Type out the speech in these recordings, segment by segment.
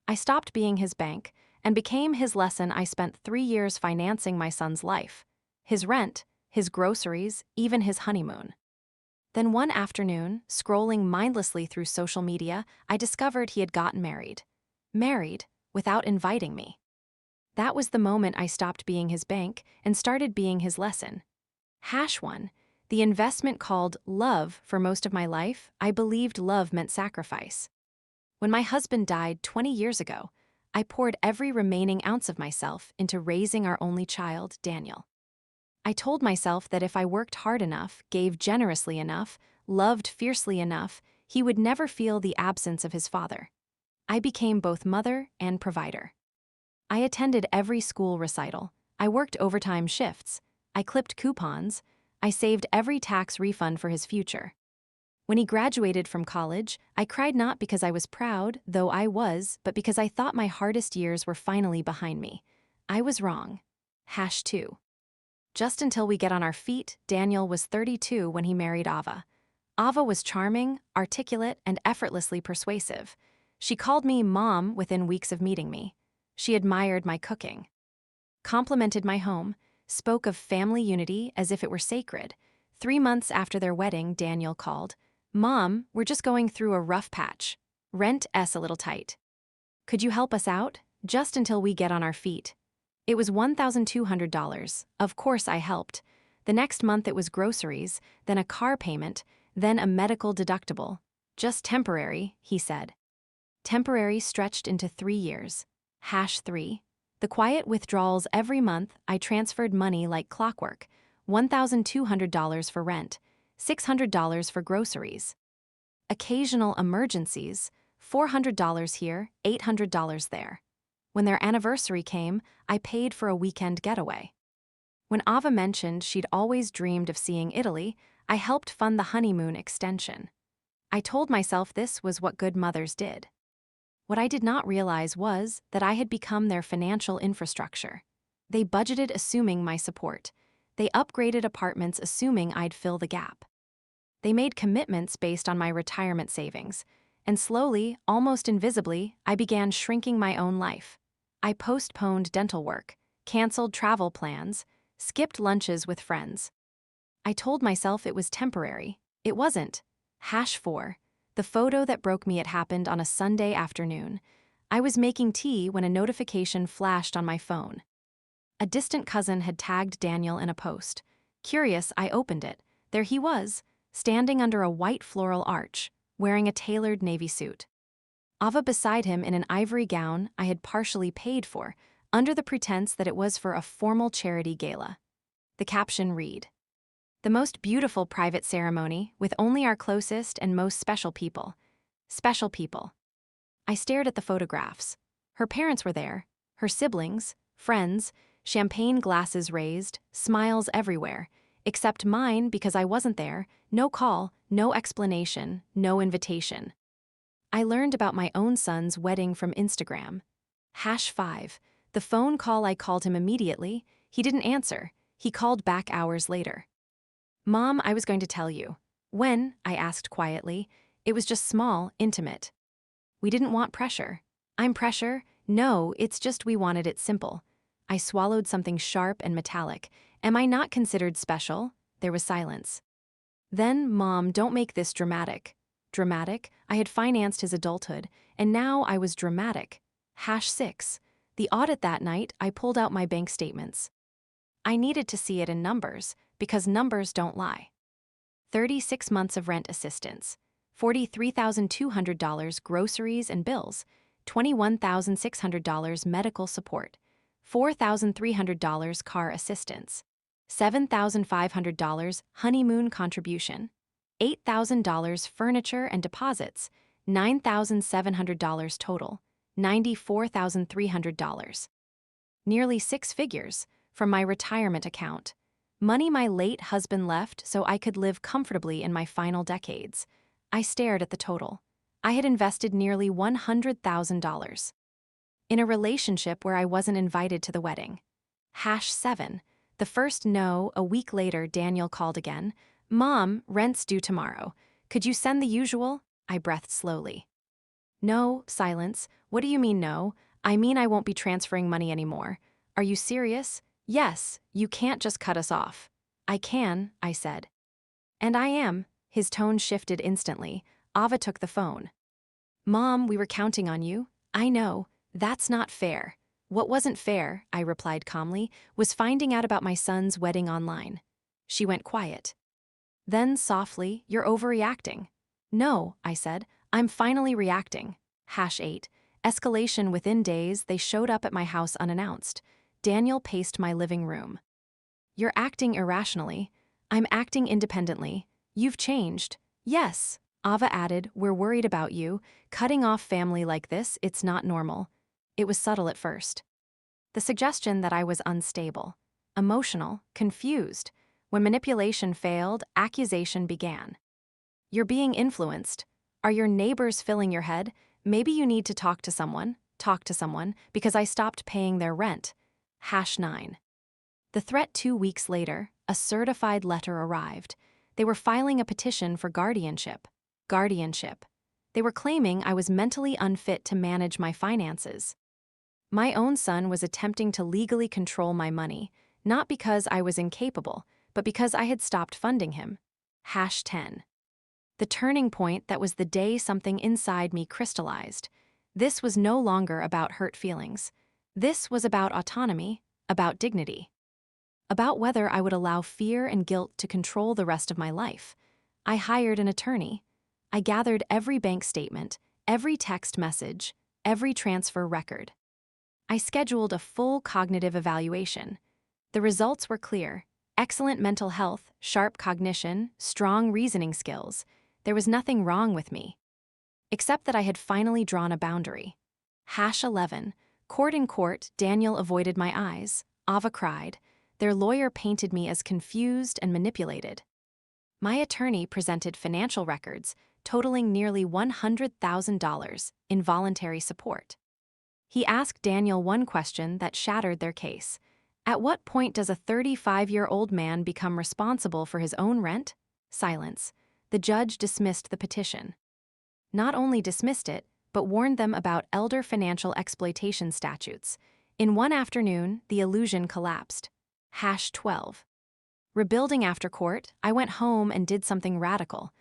I stopped being his bank and became his lesson. I spent 3 years financing my son's life, his rent, his groceries, even his honeymoon. Then one afternoon, scrolling mindlessly through social media, I discovered he had gotten married. Married, without inviting me. That was the moment I stopped being his bank and started being his lesson. #1. The investment called love. For most of my life, I believed love meant sacrifice. When my husband died 20 years ago, I poured every remaining ounce of myself into raising our only child, Daniel. I told myself that if I worked hard enough, gave generously enough, loved fiercely enough, he would never feel the absence of his father. I became both mother and provider. I attended every school recital. I worked overtime shifts. I clipped coupons. I saved every tax refund for his future. When he graduated from college, I cried not because I was proud, though I was, but because I thought my hardest years were finally behind me. I was wrong. #2. Just until we get on our feet, Daniel was 32 when he married Ava. Ava was charming, articulate, and effortlessly persuasive. She called me Mom within weeks of meeting me. She admired my cooking, complimented my home, spoke of family unity as if it were sacred. 3 months after their wedding, Daniel called, "Mom, we're just going through a rough patch. Rent's a little tight. Could you help us out? Just until we get on our feet." It was $1,200. Of course I helped. The next month it was groceries, then a car payment, then a medical deductible. Just temporary, he said. Temporary stretched into 3 years. #3. The quiet withdrawals every month. I transferred money like clockwork. $1,200 for rent, $600 for groceries. Occasional emergencies, $400 here, $800 there. When their anniversary came, I paid for a weekend getaway. When Ava mentioned she'd always dreamed of seeing Italy, I helped fund the honeymoon extension. I told myself this was what good mothers did. What I did not realize was that I had become their financial infrastructure. They budgeted assuming my support. They upgraded apartments assuming I'd fill the gap. They made commitments based on my retirement savings, and slowly, almost invisibly, I began shrinking my own life. I postponed dental work, canceled travel plans, skipped lunches with friends. I told myself it was temporary. It wasn't. #4. The photo that broke me. It happened on a Sunday afternoon. I was making tea when a notification flashed on my phone. A distant cousin had tagged Daniel in a post. Curious, I opened it. There he was, standing under a white floral arch, wearing a tailored navy suit. Ava beside him in an ivory gown I had partially paid for, under the pretense that it was for a formal charity gala. The caption read, "The most beautiful private ceremony with only our closest and most special people. Special people." I stared at the photographs. Her parents were there, her siblings, friends, champagne glasses raised, smiles everywhere, except mine because I wasn't there, no call, no explanation, no invitation. I learned about my own son's wedding from Instagram. #5. The phone call. I called him immediately. He didn't answer. He called back hours later. "Mom, I was going to tell you." "When?" I asked quietly. It was just small, intimate. "We didn't want pressure." "I'm pressure?" "No, it's just we wanted it simple." I swallowed something sharp and metallic. "Am I not considered special?" There was silence. Then, "Mom, don't make this dramatic." Dramatic? I had financed his adulthood, and now I was dramatic. #6. The audit that night, I pulled out my bank statements. I needed to see it in numbers, because numbers don't lie. 36 months of rent assistance, $43,200 groceries and bills, $21,600 medical support, $4,300 car assistance, $7,500 honeymoon contribution, $8,000 furniture and deposits, $9,700 total, $94,300. Nearly 6 figures from my retirement account. Money my late husband left so I could live comfortably in my final decades. I stared at the total. I had invested nearly $100,000 in a relationship where I wasn't invited to the wedding. #7. The first no. A week later, Daniel called again. "Mom, rent's due tomorrow. Could you send the usual?" I breathed slowly. No, silence. What do you mean no? I mean I won't be transferring money anymore. Are you serious? Yes, you can't just cut us off. I can, I said. And I am. His tone shifted instantly. Ava took the phone. Mom, we were counting on you. I know. That's not fair. What wasn't fair, I replied calmly, was finding out about my son's wedding online. She went quiet. Then, softly, you're overreacting. No, I said, I'm finally reacting. #8. Escalation within days, they showed up at my house unannounced. Daniel paced my living room. You're acting irrationally. I'm acting independently. You've changed. Yes, Ava added, we're worried about you. Cutting off family like this, it's not normal. It was subtle at first. The suggestion that I was unstable, emotional, confused. When manipulation failed, accusation began. You're being influenced. Are your neighbors filling your head? Maybe you need to talk to someone, because I stopped paying their rent. #9. The threat 2 weeks later, a certified letter arrived. They were filing a petition for guardianship. Guardianship. They were claiming I was mentally unfit to manage my finances. My own son was attempting to legally control my money, not because I was incapable, but because I had stopped funding him. #10. The turning point that was the day something inside me crystallized. This was no longer about hurt feelings. This was about autonomy, about dignity. About whether I would allow fear and guilt to control the rest of my life. I hired an attorney. I gathered every bank statement, every text message, every transfer record. I scheduled a full cognitive evaluation. The results were clear. Excellent mental health, sharp cognition, strong reasoning skills. There was nothing wrong with me. Except that I had finally drawn a boundary. #11. Court in court, Daniel avoided my eyes. Ava cried. Their lawyer painted me as confused and manipulated. My attorney presented financial records totaling nearly $100,000 in voluntary support. He asked Daniel one question that shattered their case. At what point does a 35-year-old man become responsible for his own rent? Silence. The judge dismissed the petition. Not only dismissed it, but warned them about elder financial exploitation statutes. In one afternoon, the illusion collapsed. #12. Rebuilding after court, I went home and did something radical.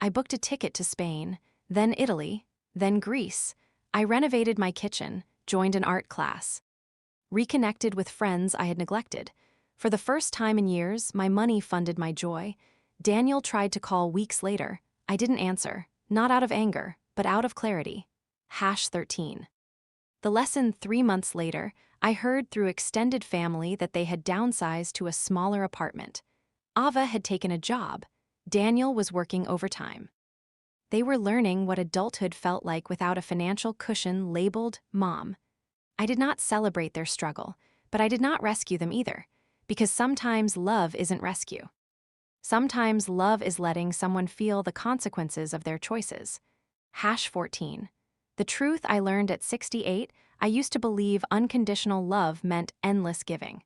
I booked a ticket to Spain, then Italy, then Greece. I renovated my kitchen, joined an art class. Reconnected with friends I had neglected. For the first time in years, my money funded my joy. Daniel tried to call weeks later. I didn't answer, not out of anger, but out of clarity. #13. The lesson 3 months later, I heard through extended family that they had downsized to a smaller apartment. Ava had taken a job. Daniel was working overtime. They were learning what adulthood felt like without a financial cushion labeled mom. I did not celebrate their struggle, but I did not rescue them either, because sometimes love isn't rescue. Sometimes love is letting someone feel the consequences of their choices. #14. The truth I learned at 68, I used to believe unconditional love meant endless giving.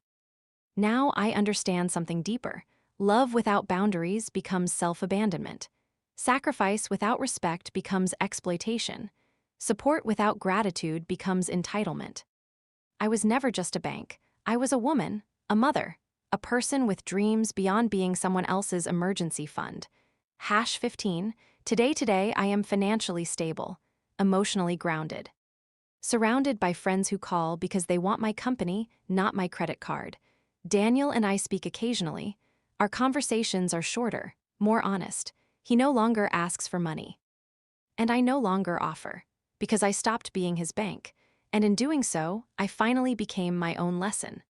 Now I understand something deeper. Love without boundaries becomes self-abandonment. Sacrifice without respect becomes exploitation. Support without gratitude becomes entitlement. I was never just a bank. I was a woman, a mother, a person with dreams beyond being someone else's emergency fund. #15. Today I am financially stable, emotionally grounded. Surrounded by friends who call because they want my company, not my credit card. Daniel and I speak occasionally. Our conversations are shorter, more honest. He no longer asks for money. And I no longer offer, because I stopped being his bank. And in doing so, I finally became my own lesson.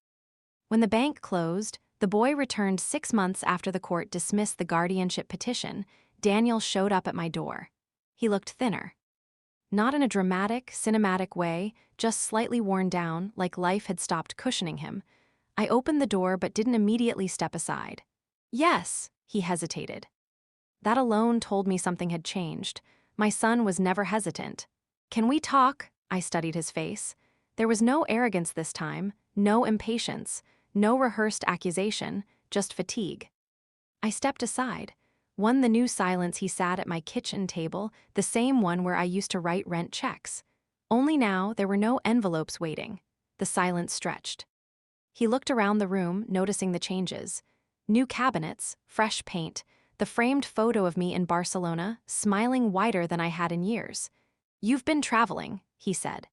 When the bank closed, the boy returned 6 months after the court dismissed the guardianship petition. Daniel showed up at my door. He looked thinner. Not in a dramatic, cinematic way, just slightly worn down, like life had stopped cushioning him. I opened the door but didn't immediately step aside. Yes, he hesitated. That alone told me something had changed. My son was never hesitant. Can we talk? I studied his face. There was no arrogance this time, no impatience, no rehearsed accusation, just fatigue. I stepped aside. One the new silence he sat at my kitchen table, the same one where I used to write rent checks. Only now there were no envelopes waiting. The silence stretched. He looked around the room, noticing the changes. New cabinets, fresh paint, the framed photo of me in Barcelona, smiling wider than I had in years. "You've been traveling," he said.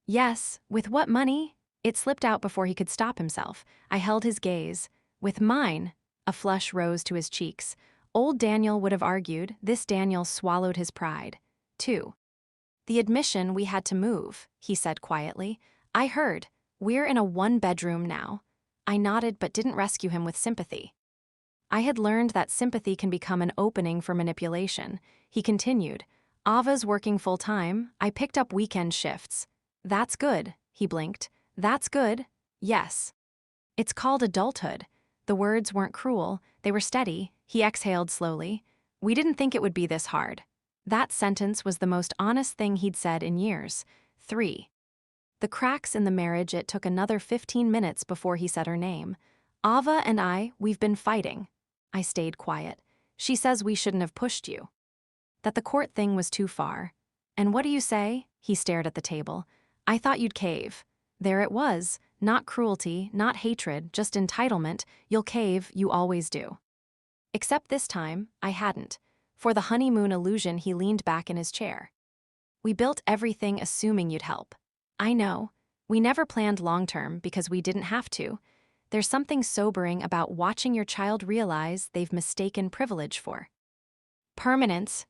"Yes, with what money?" It slipped out before he could stop himself. I held his gaze. "With mine." A flush rose to his cheeks. Old Daniel would have argued, this Daniel swallowed his pride. 2. "The admission we had to move," he said quietly. "I heard. We're in a one-bedroom now." I nodded but didn't rescue him with sympathy. I had learned that sympathy can become an opening for manipulation. He continued, "Ava's working full-time. I picked up weekend shifts." "That's good," he blinked. "That's good." "Yes." "It's called adulthood." The words weren't cruel, they were steady. He exhaled slowly. "We didn't think it would be this hard." That sentence was the most honest thing he'd said in years. 3. The cracks in the marriage. It took another 15 minutes before he said her name. "Ava and we've been fighting." I stayed quiet. "She says we shouldn't have pushed you. That the court thing was too far." "And what do you say?" He stared at the table. "I thought you'd cave." There it was, not cruelty, not hatred, just entitlement. "You'll cave, you always do." Except this time, I hadn't. For the honeymoon illusion, he leaned back in his chair. "We built everything assuming you'd help." "I know. We never planned long-term because we didn't have to." There's something sobering about watching your child realize they've mistaken privilege for permanence.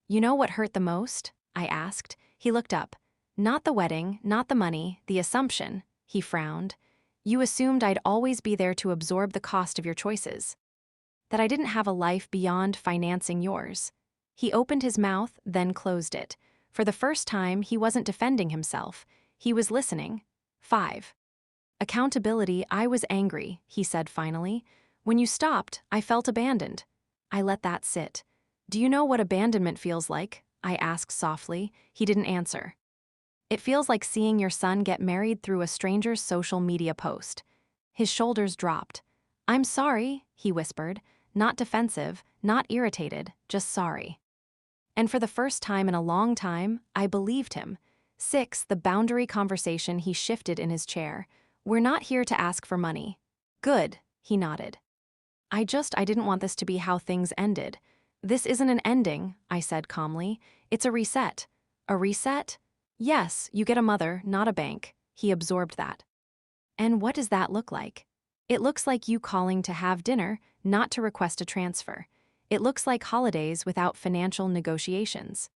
"You know what hurt the most?" I asked. He looked up. "Not the wedding, not the money, the assumption." He frowned. "You assumed I'd always be there to absorb the cost of your choices. That I didn't have a life beyond financing yours." He opened his mouth, then closed it. For the first time, he wasn't defending himself. He was listening. 5. Accountability. "I was angry," he said finally. "When you stopped, I felt abandoned." I let that sit. "Do you know what abandonment feels like?" I asked softly. He didn't answer. "It feels like seeing your son get married through a stranger's social media post." His shoulders dropped. "I'm sorry," he whispered. Not defensive, not irritated, just sorry. And for the first time in a long time, I believed him. 6. The boundary conversation. He shifted in his chair. "We're not here to ask for money." "Good," he nodded. I didn't want this to be how things ended." "This isn't an ending," I said calmly. "It's a reset." "A reset?" "Yes, you get a mother, not a bank." He absorbed that. "And what does that look like?" "It looks like you calling to have dinner, not to request a transfer. It looks like holidays without financial negotiations.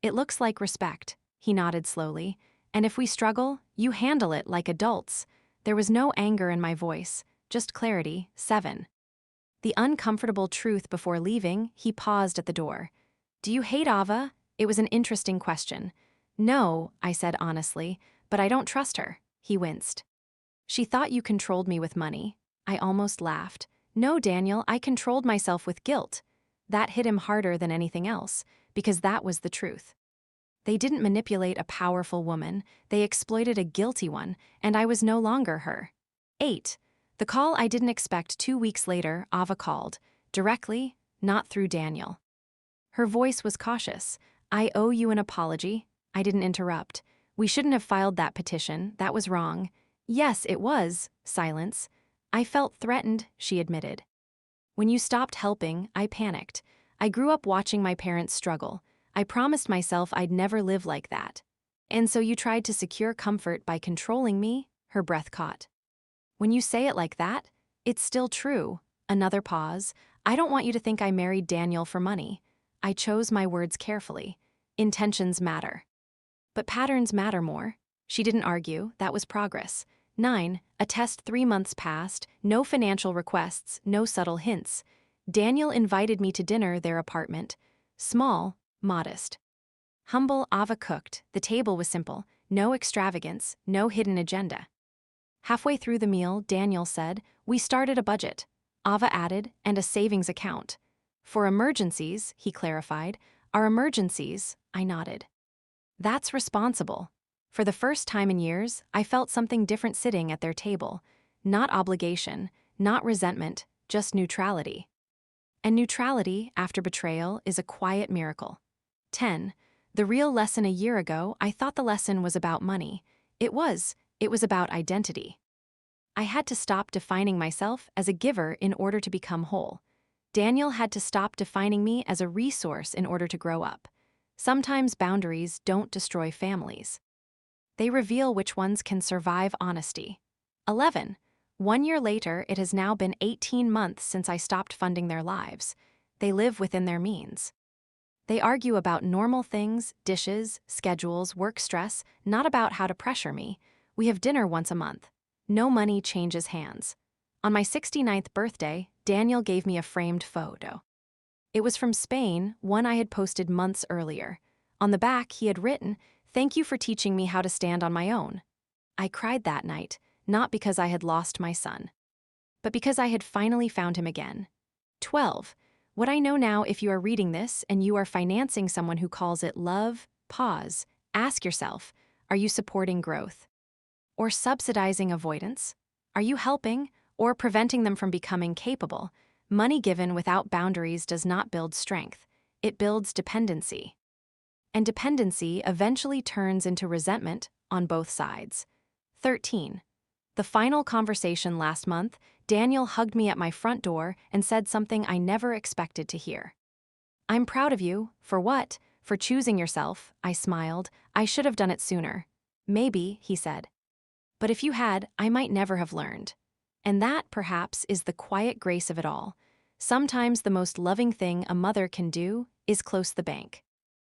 It looks like respect." He nodded slowly. "And if we struggle, you handle it like adults." There was no anger in my voice, just clarity. 7. The uncomfortable truth. Before leaving, he paused at the door. "Do you hate Ava?" It was an interesting question. "No," I said honestly, "but I don't trust her." He winced. "She thought you controlled me with money." I almost laughed. "No, Daniel, I controlled myself with guilt." That hit him harder than anything else, because that was the truth. They didn't manipulate a powerful woman, they exploited a guilty one, and I was no longer her. 8. The call I didn't expect. 2 weeks later, Ava called. Directly, not through Daniel. Her voice was cautious. "I owe you an apology." I didn't interrupt. "We shouldn't have filed that petition, that was wrong." "Yes, it was." Silence. "I felt threatened," she admitted. "When you stopped helping, I panicked. I grew up watching my parents struggle. I promised myself I'd never live like that." "And so you tried to secure comfort by controlling me?" Her breath caught. "When you say it like that, it's still true." Another pause. "I don't want you to think I married Daniel for money." I chose my words carefully. Intentions matter. But patterns matter more. She didn't argue, that was progress. 9. A test. 3 months passed, no financial requests, no subtle hints. Daniel invited me to dinner, their apartment. Small, modest. Humble. Ava cooked, the table was simple, no extravagance, no hidden agenda. Halfway through the meal, Daniel said, "We started a budget." Ava added, "And a savings account." "For emergencies," he clarified. "Our emergencies," I nodded. "That's responsible." For the first time in years, I felt something different sitting at their table. Not obligation, not resentment, just neutrality. And neutrality after betrayal is a quiet miracle. 10. The real lesson a year ago, I thought the lesson was about money. It was. It was about identity. I had to stop defining myself as a giver in order to become whole. Daniel had to stop defining me as a resource in order to grow up. Sometimes boundaries don't destroy families. They reveal which ones can survive honesty. 11. 1 year later, it has now been 18 months since I stopped funding their lives. They live within their means. They argue about normal things, dishes, schedules, work stress, not about how to pressure me. We have dinner once a month. No money changes hands. On my 69th birthday, Daniel gave me a framed photo. It was from Spain, one I had posted months earlier. On the back, he had written, "Thank you for teaching me how to stand on my own." I cried that night, not because I had lost my son, but because I had finally found him again. 12. What I know now, if you are reading this and you are financing someone who calls it love, pause, ask yourself, are you supporting growth? Or subsidizing avoidance? Are you helping or preventing them from becoming capable? Money given without boundaries does not build strength. It builds dependency. And dependency eventually turns into resentment on both sides. 13. The final conversation last month, Daniel hugged me at my front door and said something I never expected to hear. "I'm proud of you." "For what?" "For choosing yourself." I smiled. "I should have done it sooner." "Maybe," he said. "But if you had, I might never have learned." And that, perhaps, is the quiet grace of it all. Sometimes the most loving thing a mother can do is close the bank.